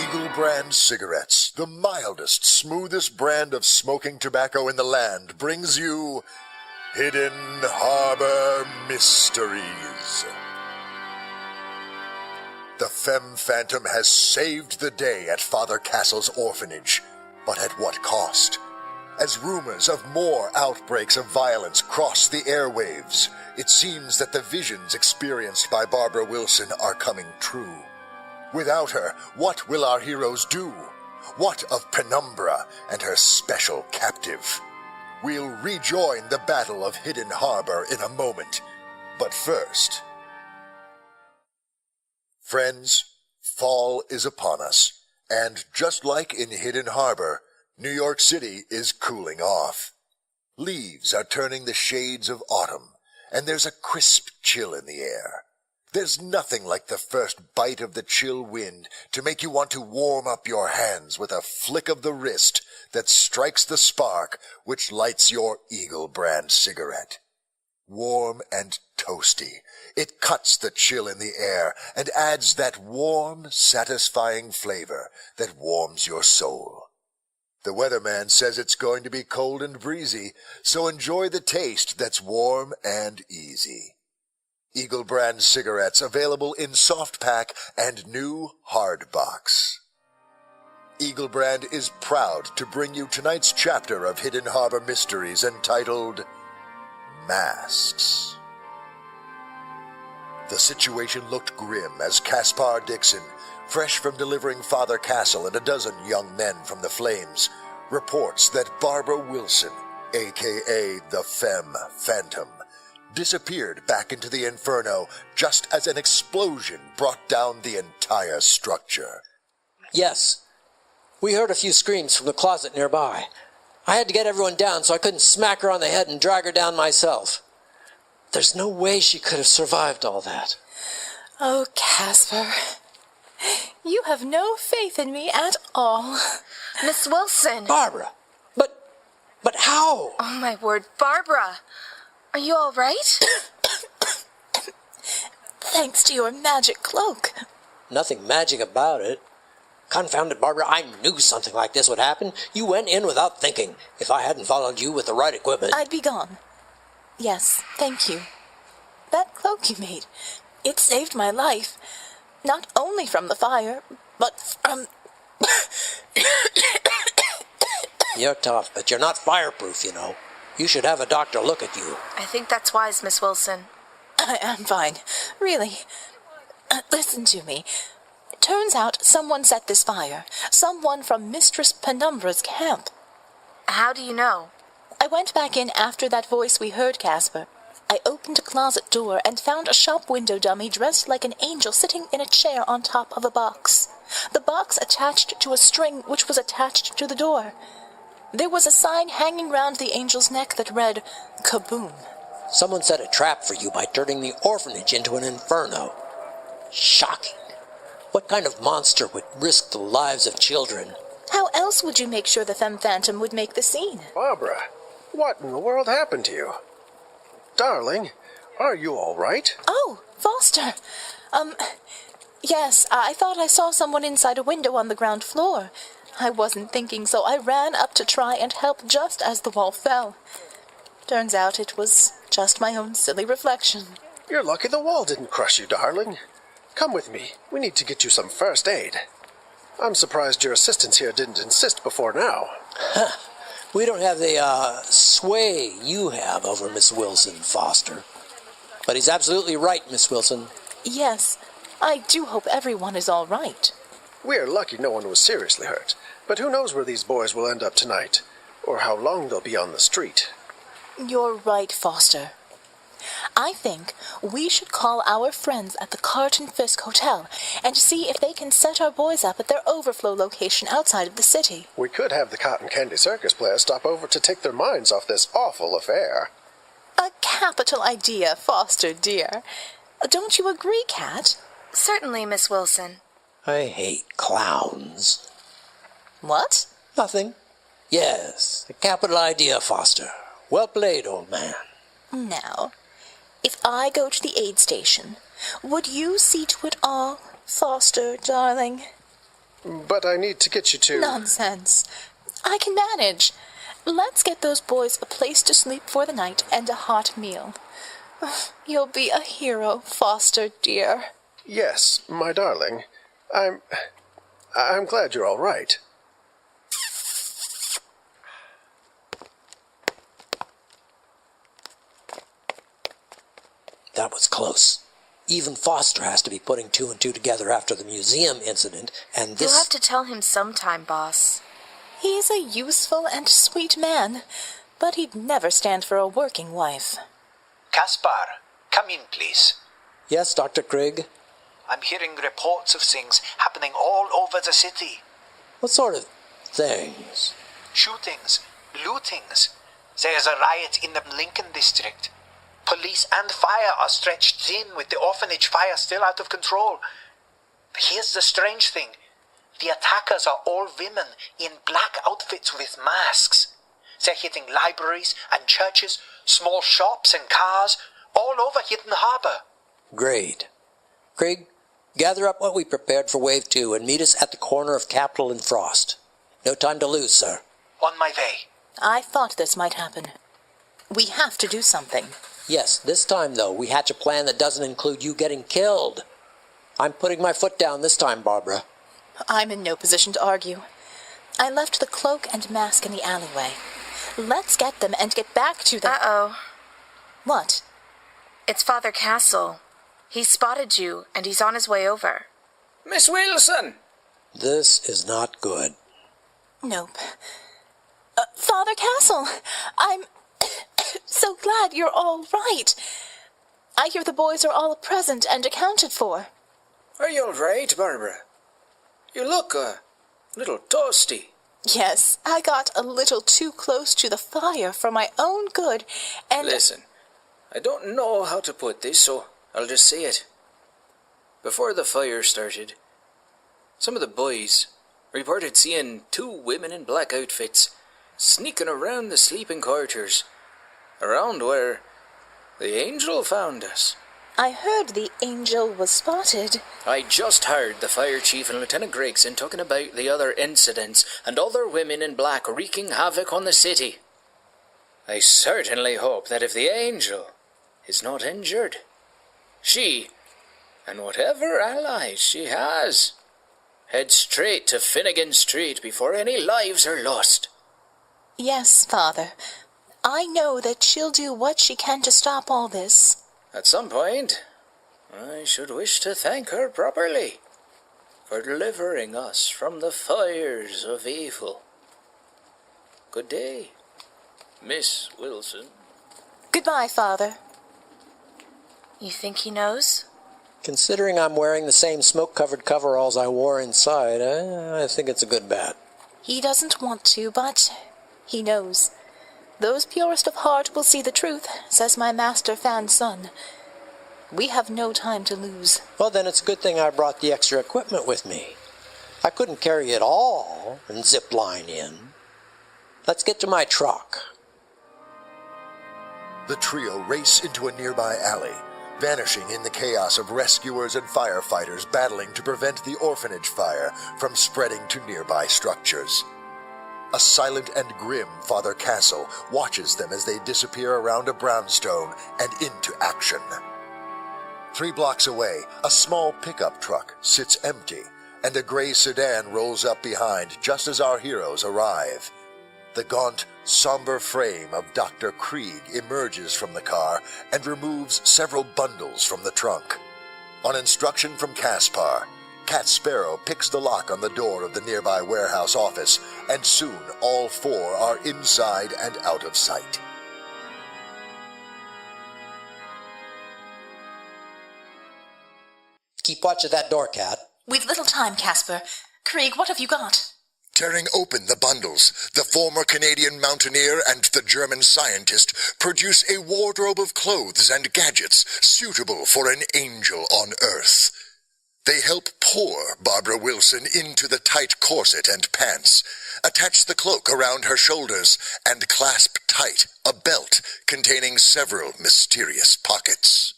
Eagle brand cigarettes, the mildest, smoothest brand of smoking tobacco in the land, brings you Hidden Harbor Mysteries. The Femme Phantom has saved the day at Father Castle's orphanage, but at what cost? As rumors of more outbreaks of violence cross the airwaves, it seems that the visions experienced by Barbara Wilson are coming true. Without her, what will our heroes do? What of Penumbra and her special captive? We'll rejoin the Battle of Hidden Harbor in a moment. But first... Friends, fall is upon us, and just like in Hidden Harbor, New York City is cooling off. Leaves are turning the shades of autumn, and there's a crisp chill in the air. There's nothing like the first bite of the chill wind to make you want to warm up your hands with a flick of the wrist that strikes the spark which lights your Eagle brand cigarette. Warm and toasty, it cuts the chill in the air and adds that warm, satisfying flavor that warms your soul. The weatherman says it's going to be cold and breezy, so enjoy the taste that's warm and easy. Eagle brand cigarettes available in soft pack and new hard box. Eagle brand is proud to bring you tonight's chapter of Hidden Harbor Mysteries entitled Masks. The situation looked grim as Caspar Dixon, fresh from delivering Father Castle and a dozen young men from the flames, reports that Barbara Wilson, a.k.a. the Femme Phantom, disappeared back into the inferno just as an explosion brought down the entire structure. Yes. We heard a few screams from the closet nearby. I had to get everyone down so I couldn't smack her on the head and drag her down myself. There's no way she could have survived all that. Oh, Caspar. You have no faith in me at all. Miss Wilson! Barbara! But how? Oh, my word, Barbara! Are you all right? Thanks to your magic cloak. Nothing magic about it. Confound it, Barbara, I knew something like this would happen. You went in without thinking. If I hadn't followed you with the right equipment... I'd be gone. Yes, thank you. That cloak you made, it saved my life. Not only from the fire, but from... You're tough, but you're not fireproof, you know. You should have a doctor look at you. I think that's wise, Miss Wilson. I am fine, really. Listen to me. It turns out someone set this fire. Someone from Mistress Penumbra's camp. How do you know? I went back in after that voice we heard, Caspar. I opened a closet door and found a shop window dummy dressed like an angel sitting in a chair on top of a box. The box attached to a string which was attached to the door. There was a sign hanging round the angel's neck that read, Kaboom. Someone set a trap for you by turning the orphanage into an inferno. Shocking. What kind of monster would risk the lives of children? How else would you make sure the Femme Phantom would make the scene? Barbara, what in the world happened to you? Darling, are you all right? Oh, Foster. Yes, I thought I saw someone inside a window on the ground floor. I wasn't thinking, so I ran up to try and help just as the wall fell. Turns out it was just my own silly reflection. You're lucky the wall didn't crush you, darling. Come with me. We need to get you some first aid. I'm surprised your assistants here didn't insist before now. We don't have the sway you have over Miss Wilson, Foster. But he's absolutely right, Miss Wilson. Yes, I do hope everyone is all right. We're lucky no one was seriously hurt, but who knows where these boys will end up tonight, or how long they'll be on the street. You're right, Foster. I think we should call our friends at the Cart and Fisk Hotel and see if they can set our boys up at their overflow location outside of the city. We could have the Cotton Candy Circus players stop over to take their minds off this awful affair. A capital idea, Foster, dear. Don't you agree, Kat? Certainly, Miss Wilson. I hate clowns. What? Nothing. Yes, a capital idea, Foster. Well played, old man. Now, if I go to the aid station, would you see to it all, Foster, darling? but I need to get you to... Nonsense. I can manage. Let's get those boys a place to sleep for the night and a hot meal. You'll be a hero, Foster, dear. Yes, my darling. I'm glad you're all right. That was close. Even Foster has to be putting two and two together after the museum incident, and this... You'll have to tell him sometime, boss. He's a useful and sweet man, but he'd never stand for a working wife. Caspar, come in, please. Yes, Dr. Kreig? I'm hearing reports of things happening all over the city. What sort of things? Shootings, lootings. There's a riot in the Lincoln district. Police and fire are stretched thin with the orphanage fire still out of control. Here's the strange thing. The attackers are all women in black outfits with masks. They're hitting libraries and churches, small shops and cars, all over Hidden Harbor. Great. Kreig, gather up what we prepared for Wave 2 and meet us at the corner of Capitol and Frost. No time to lose, sir. On my way. I thought this might happen. We have to do something. Yes, this time, though, we hatch a plan that doesn't include you getting killed. I'm putting my foot down this time, Barbara. I'm in no position to argue. I left the cloak and mask in the alleyway. Let's get them and get back to them. Uh-oh. What? It's Father Castle. He spotted you, and he's on his way over. Miss Wilson! This is not good. Nope. Father Castle, I'm so glad you're all right. I hear the boys are all present and accounted for. Are you all right, Barbara? You look a little toasty. Yes, I got a little too close to the fire for my own good, and... Listen, I don't know how to put this, so I'll just say it. Before the fire started, some of the boys reported seeing two women in black outfits sneaking around the sleeping quarters, around where the angel found us. I heard the angel was spotted. I just heard the fire chief and Lieutenant Gregson talking about the other incidents and other women in black wreaking havoc on the city. I certainly hope that if the angel is not injured, she, and whatever allies she has, head straight to Finnegan Street before any lives are lost. Yes, Father. I know that she'll do what she can to stop all this. At some point, I should wish to thank her properly for delivering us from the fires of evil. Good day, Miss Wilson. Goodbye, Father. You think he knows? Considering I'm wearing the same smoke-covered coveralls I wore inside, I think it's a good bet. He doesn't want to, but he knows. Those purest of heart will see the truth, says my master Fan's son. We have no time to lose. Well, then it's a good thing I brought the extra equipment with me. I couldn't carry it all and zip line in. Let's get to my truck. The trio race into a nearby alley, vanishing in the chaos of rescuers and firefighters battling to prevent the orphanage fire from spreading to nearby structures. A silent and grim Father Castle watches them as they disappear around a brownstone and into action. 3 blocks away, a small pickup truck sits empty, and a gray sedan rolls up behind just as our heroes arrive. The gaunt, somber frame of Dr. Kreig emerges from the car and removes several bundles from the trunk. On instruction from Caspar, Sparrow picks the lock on the door of the nearby warehouse office, and soon all 4 are inside and out of sight. Keep watch at that door, Cat. We've little time, Caspar. Kreig, what have you got? Tearing open the bundles, the former Canadian mountaineer and the German scientist produce a wardrobe of clothes and gadgets suitable for an angel on Earth. They help pour Barbara Wilson into the tight corset and pants, attach the cloak around her shoulders, and clasp tight a belt containing several mysterious pockets.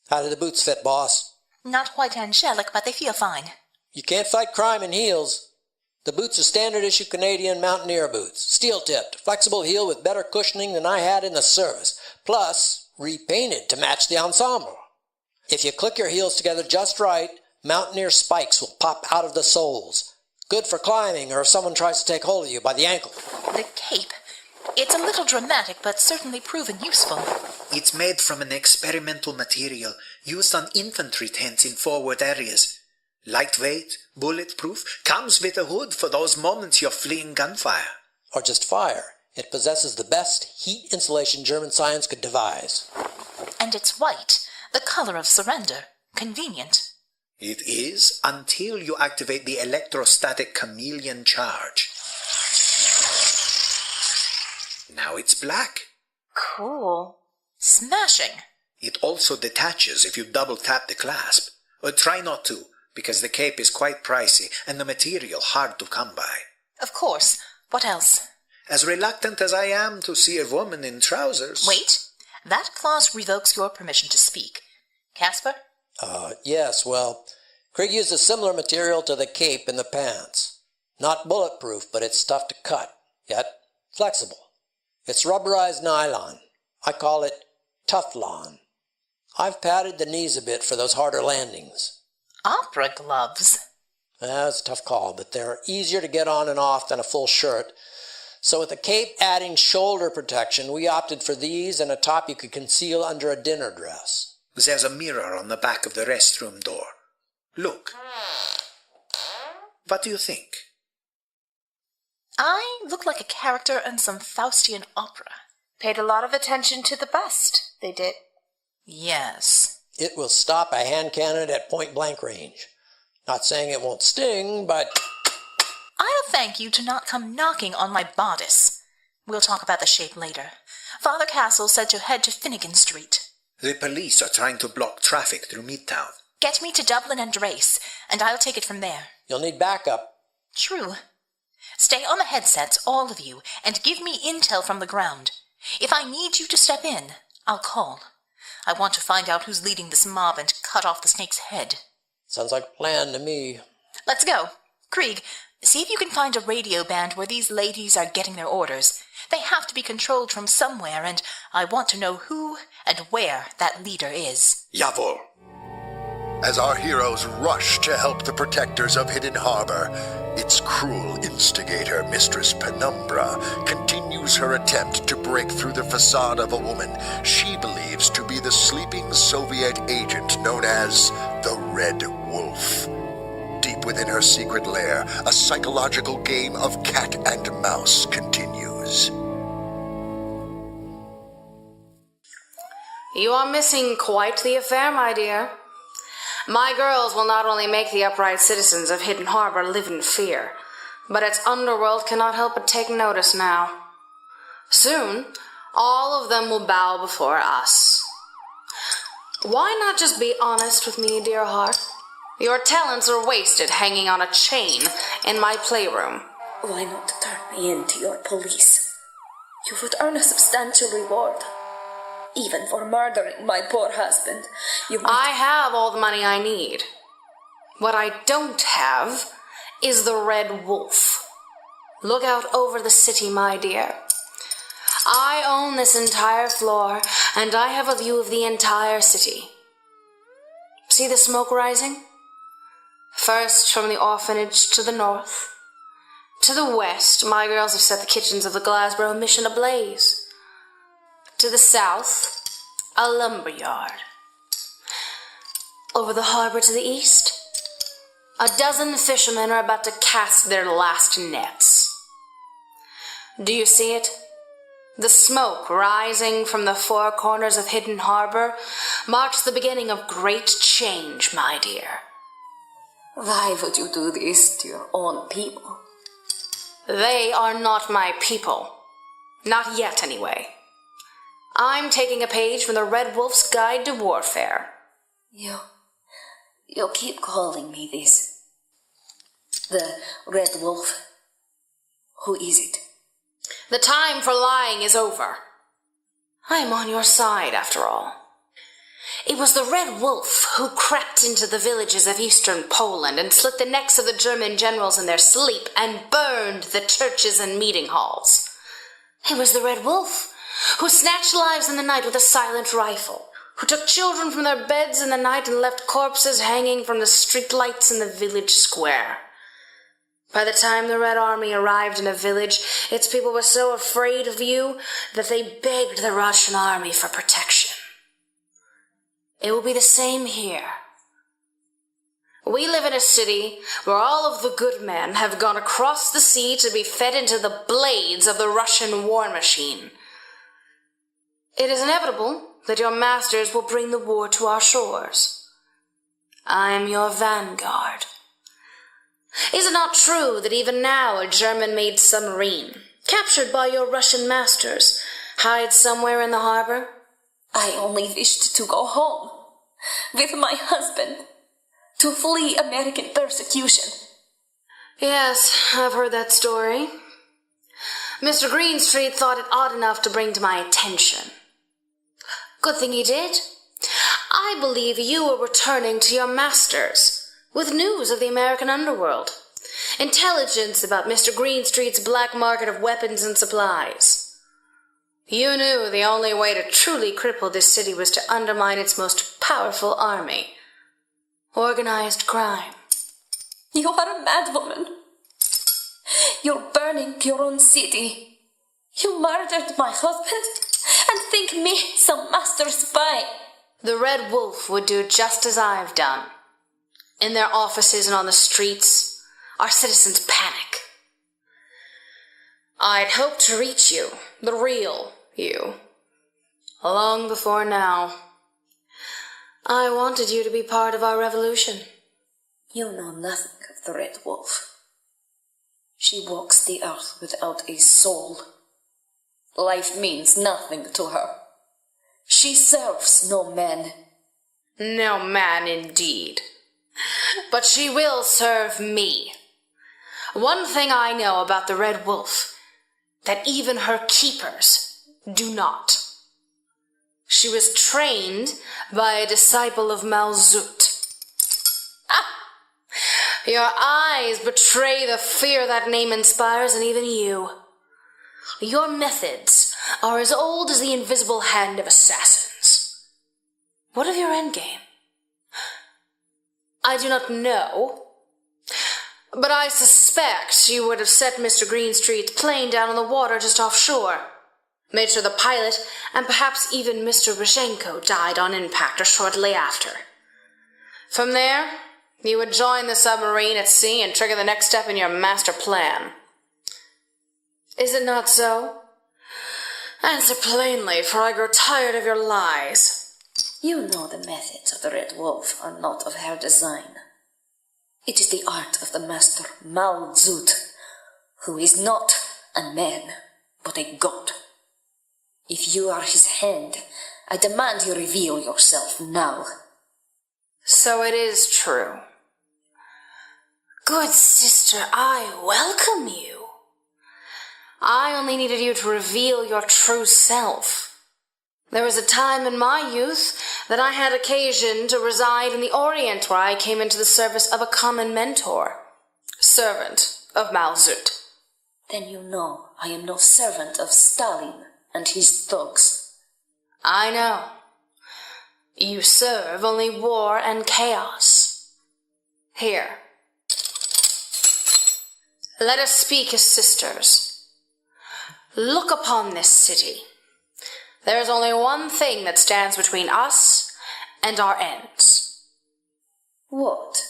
How did the boots fit, boss? Not quite angelic, but they feel fine. You can't fight crime in heels. The boots are standard-issue Canadian mountaineer boots, steel-tipped, flexible heel with better cushioning than I had in the service, plus repainted to match the ensemble. If you click your heels together just right, mountaineer spikes will pop out of the soles. Good for climbing or if someone tries to take hold of you by the ankle. The cape. It's a little dramatic, but certainly proven useful. It's made from an experimental material used on infantry tents in forward areas. Lightweight, bulletproof, comes with a hood for those moments you're fleeing gunfire. Or just fire. It possesses the best heat insulation German science could devise. And it's white, the color of surrender. Convenient. It is until you activate the electrostatic chameleon charge. Now it's black. Cool. Smashing. It also detaches if you double tap the clasp. Or try not to, because the cape is quite pricey and the material hard to come by. Of course. What else? As reluctant as I am to see a woman in trousers... Wait. That clause revokes your permission to speak. Caspar? Yes, well, Kreig used a similar material to the cape in the pants. Not bulletproof, but it's tough to cut, yet flexible. It's rubberized nylon. I call it Teflon. I've padded the knees a bit for those harder landings. Opera gloves. That's a tough call, but they're easier to get on and off than a full shirt. So with the cape adding shoulder protection, we opted for these and a top you could conceal under a dinner dress. There's a mirror on the back of the restroom door. Look. What do you think? I look like a character in some Faustian opera. Paid a lot of attention to the bust, they did. Yes. It will stop a hand cannon at point-blank range. Not saying it won't sting, but... I'll thank you to not come knocking on my bodice. We'll talk about the shape later. Father Castle said to head to Finnegan Street. The police are trying to block traffic through Midtown. Get me to Dublin and Race, and I'll take it from there. You'll need backup. True. Stay on the headsets, all of you, and give me intel from the ground. If I need you to step in, I'll call. I want to find out who's leading this mob and cut off the snake's head. Sounds like a plan to me. Let's go. Kreig, see if you can find a radio band where these ladies are getting their orders. They have to be controlled from somewhere, and I want to know who and where that leader is. Jawohl. As our heroes rush to help the protectors of Hidden Harbor, its cruel instigator, Mistress Penumbra, continues her attempt to break through the facade of a woman she believes to be the sleeping Soviet agent known as the Red Wolf. Deep within her secret lair, a psychological game of cat and mouse continues. You are missing quite the affair, my dear. My girls will not only make the upright citizens of Hidden Harbor live in fear, but its underworld cannot help but take notice now. Soon, all of them will bow before us. Why not just be honest with me, dear heart? Your talents are wasted hanging on a chain in my playroom. Why not turn me into your police? You would earn a substantial reward. Even for murdering my poor husband, you might... I have all the money I need. What I don't have is the Red Wolf. Look out over the city, my dear. I own this entire floor, and I have a view of the entire city. See the smoke rising? First from the orphanage to the north. To the west, my girls have set the kitchens of the Glasborough mission ablaze. To the south, a lumber yard. Over the harbor to the east, a dozen fishermen are about to cast their last nets. Do you see it? The smoke rising from the four corners of Hidden Harbor marks the beginning of great change, my dear. Why would you do this to your own people? They are not my people. Not yet, anyway. I'm taking a page from the Red Wolf's Guide to Warfare. You keep calling me this. The Red Wolf. Who is it? The time for lying is over. I'm on your side, after all. It was the Red Wolf who crept into the villages of eastern Poland and slit the necks of the German generals in their sleep and burned the churches and meeting halls. It was the Red Wolf who snatched lives in the night with a silent rifle, who took children from their beds in the night and left corpses hanging from the streetlights in the village square. By the time the Red Army arrived in a village, its people were so afraid of you that they begged the Russian army for protection. It will be the same here. We live in a city where all of the good men have gone across the sea to be fed into the blades of the Russian war machine. It is inevitable that your masters will bring the war to our shores. I am your vanguard. Is it not true that even now a German-made submarine, captured by your Russian masters, hides somewhere in the harbor? I only wished to go home, with my husband, to flee American persecution. Yes, I've heard that story. Mr. Greenstreet thought it odd enough to bring to my attention. Good thing he did. I believe you were returning to your masters, with news of the American underworld, intelligence about Mr. Greenstreet's black market of weapons and supplies. You knew the only way to truly cripple this city was to undermine its most powerful army. Organized crime. You are a madwoman. You're burning your own city. You murdered my husband and think me some master spy. The Red Wolf would do just as I've done. In their offices and on the streets, our citizens panic. I'd hoped to reach you, the real you, long before now. I wanted you to be part of our revolution. You know nothing of the Red Wolf. She walks the earth without a soul. Life means nothing to her. She serves no man. No man, indeed. But she will serve me. One thing I know about the Red Wolf, that even her keepers do not. She was trained by a disciple of Malzut. Your eyes betray the fear that name inspires, and even you. Your methods are as old as the invisible hand of assassins. What of your endgame? I do not know, but I suspect you would have set Mr. Greenstreet's plane down on the water just offshore, made sure the pilot and perhaps even Mr. Rosenko died on impact or shortly after. From there, you would join the submarine at sea and trigger the next step in your master plan. Is it not so? Answer plainly, for I grow tired of your lies. You know the methods of the Red Wolf are not of her design. It is the art of the master Malzut, who is not a man, but a god. If you are his hand, I demand you reveal yourself now. So it is true. Good sister, I welcome you. I only needed you to reveal your true self. There was a time in my youth that I had occasion to reside in the Orient, where I came into the service of a common mentor, servant of Malzut. Then you know I am no servant of Stalin and his thugs. I know. You serve only war and chaos. Here. Let us speak as sisters. Look upon this city. There is only one thing that stands between us and our ends. What?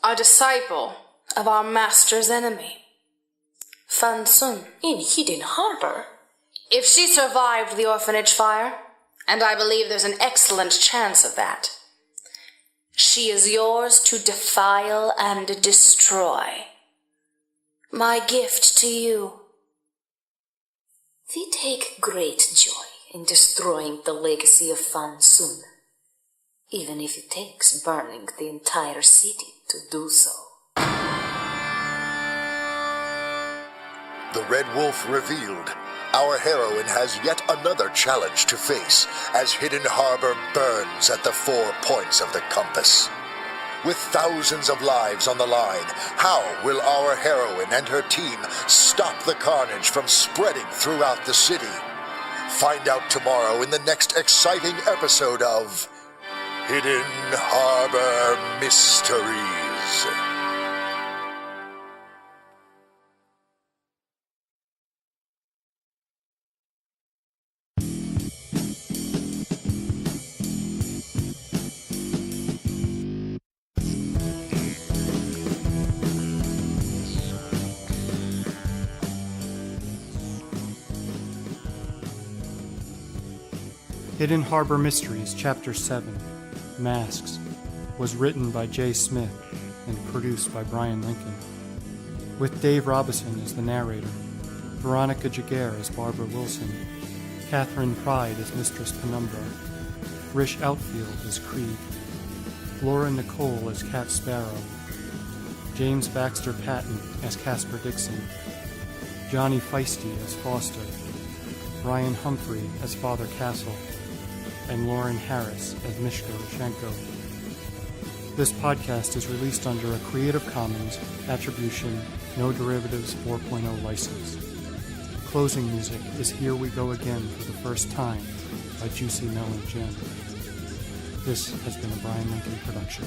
A disciple of our master's enemy, Fan Sun. In Hidden Harbor? If she survived the orphanage fire, and I believe there's an excellent chance of that, she is yours to defile and destroy. My gift to you. We take great joy in destroying the legacy of Fan Sun, even if it takes burning the entire city to do so. The Red Wolf revealed. our heroine has yet another challenge to face as Hidden Harbor burns at the 4 points of the compass. With thousands of lives on the line, how will our heroine and her team stop the carnage from spreading throughout the city? Find out tomorrow in the next exciting episode of Hidden Harbor Mysteries. Hidden Harbor Mysteries, Chapter 7, Masks, was written by J. Smith and produced by Brion Lincoln, with Dave Robison as the narrator, Veronica Giguere as Barbara Wilson, Kathryn Pryde as Mistress Penumbra, Rish Outfield as Kreig, Laura Nicole as Cat Sparrow, James Baxter Patton as Caspar Dixon, Johnny Feisty as Foster, Brion Humphrey as Father Castle, and Lauren Harris as Mishka Rosenko. This podcast is released under a Creative Commons Attribution, No Derivatives 4.0 license. Closing music is Here We Go Again for the First Time by Juicy Melon Jim. This has been a Brion Lincoln production.